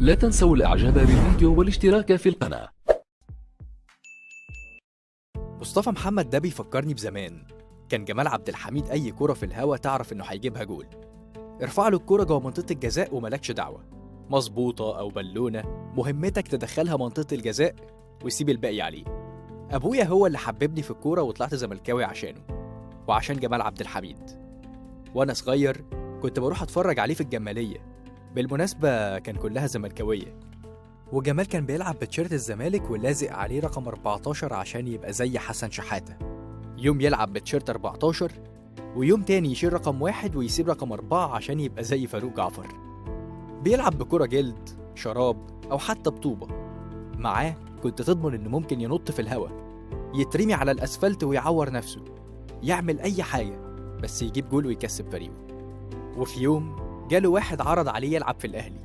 لا تنسوا الاعجاب بالفيديو والاشتراك في القناة. مصطفى محمد ده بيفكرني بزمان. كان جمال عبد الحميد اي كرة في الهوا تعرف انه هيجيبها جول. ارفع له الكرة جوه منطقة الجزاء وملكش دعوة، مظبوطة او بالونة، مهمتك تدخلها منطقة الجزاء وسيب الباقي عليه. ابويا هو اللي حببني في الكورة وطلعت زملكاوي عشانه وعشان جمال عبد الحميد. وانا صغير كنت بروح اتفرج عليه في الجمالية، بالمناسبة كان كلها زملكاوية. وجمال كان بيلعب بتيشيرت الزمالك ولازق عليه رقم 14 عشان يبقى زي حسن شحاتة. يوم يلعب بتيشيرت 14 ويوم تاني يشيل رقم 1 ويسيب رقم 4 عشان يبقى زي فاروق جعفر. بيلعب بكرة جلد، شراب أو حتى بطوبة. معاه كنت تضمن إنه ممكن ينط في الهوا، يترمي على الأسفلت ويعور نفسه، يعمل أي حاجة بس يجيب جول ويكسب فريقه. وفي يوم جاله واحد عرض عليه يلعب في الأهلي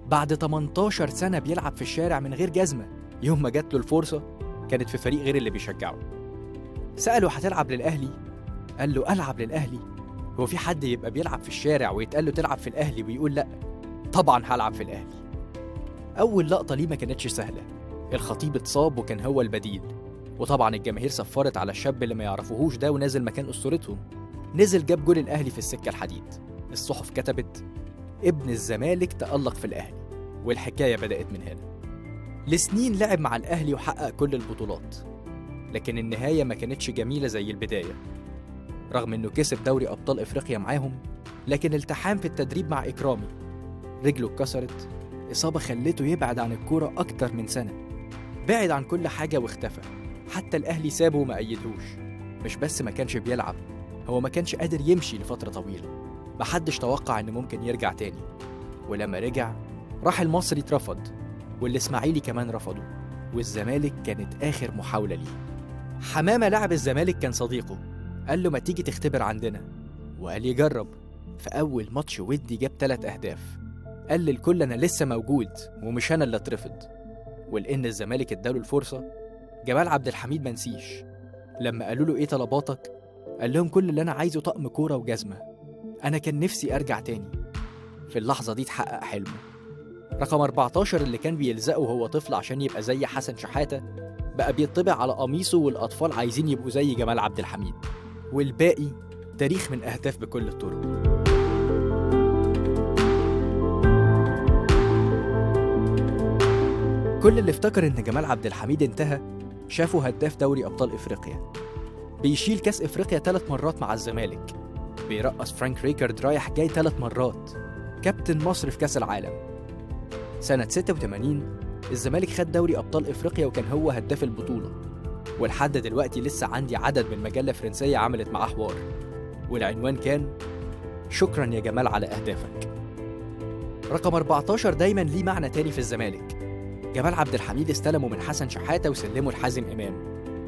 بعد 18 سنة بيلعب في الشارع من غير جزمة. يوم ما جات له الفرصة كانت في فريق غير اللي بيشجعه. سأله هتلعب للأهلي؟ قال له ألعب للأهلي؟ هو في حد يبقى بيلعب في الشارع ويتقال له تلعب في الأهلي ويقول لأ؟ طبعا هلعب في الأهلي. أول لقطة ليه ما كانتش سهلة. الخطيب اتصاب وكان هو البديل، وطبعا الجماهير صفرت على الشاب اللي ما يعرفوهوش ده ونازل مكان أسطورتهم. نزل جاب جول الأهلي في السكة الحديد. الصحف كتبت ابن الزمالك تألق في الأهلي، والحكاية بدأت من هنا. لسنين لعب مع الأهلي وحقق كل البطولات، لكن النهاية ما كانتش جميلة زي البداية. رغم إنه كسب دوري أبطال إفريقيا معاهم، لكن التحام في التدريب مع إكرامي، رجله اتكسرت، إصابة خلته يبعد عن الكورة أكتر من سنة. بعد عن كل حاجة واختفى، حتى الأهلي سابه وما أيدهوش. مش بس ما كانش بيلعب، هو ما كانش قادر يمشي لفترة طويلة. محدش توقع إنه ممكن يرجع تاني. ولما رجع راح المصري اترفض، والإسماعيلي كمان رفضه، والزمالك كانت آخر محاولة ليه. حمامة لاعب الزمالك كان صديقه، قال له ما تيجي تختبر عندنا، وقال يجرب. في أول ماتش ودي جاب 3 أهداف. قال للكل أنا لسه موجود ومش أنا اللي اترفض. ولأن الزمالك اداله الفرصة، جمال عبد الحميد منسيش. لما قالوا له إيه طلباتك؟ قال لهم كل اللي أنا عايزه طقم كورة وجزمة. أنا كان نفسي أرجع تاني. في اللحظة دي اتحقق حلمه. رقم 14 اللي كان بيلزقه وهو طفل عشان يبقى زي حسن شحاتة بقى بيطبع على قميصه، والأطفال عايزين يبقوا زي جمال عبد الحميد. والباقي تاريخ من أهداف بكل الطرق. كل اللي افتكر إن جمال عبد الحميد انتهى شافه هداف دوري أبطال إفريقيا، بيشيل كأس إفريقيا 3 مرات مع الزمالك، بيرقص فرانك ريكارد رايح جاي 3 مرات، كابتن مصر في كأس العالم. سنة 86 الزمالك خد دوري أبطال إفريقيا وكان هو هداف البطولة. ولحد دلوقتي لسه عندي عدد من مجلة فرنسية عملت معاه حوار، والعنوان كان شكرا يا جمال على أهدافك. رقم 14 دايما ليه معنى تاني في الزمالك. جمال عبد الحميد استلمه من حسن شحاتة وسلمه لحازم إمام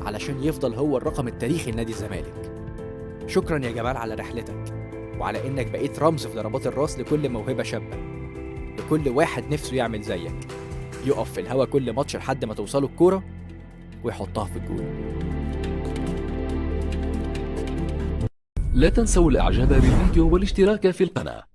علشان يفضل هو الرقم التاريخي لنادي الزمالك. شكرا يا جمال على رحلتك، وعلى إنك بقيت رمز في ضربات الراس لكل موهبة شابة، لكل واحد نفسه يعمل زيك، يقف في الهوا كل ماتش لحد ما توصله الكورة ويحطها في الجول. لا تنسوا الاعجاب بالفيديو والاشتراك في القناة.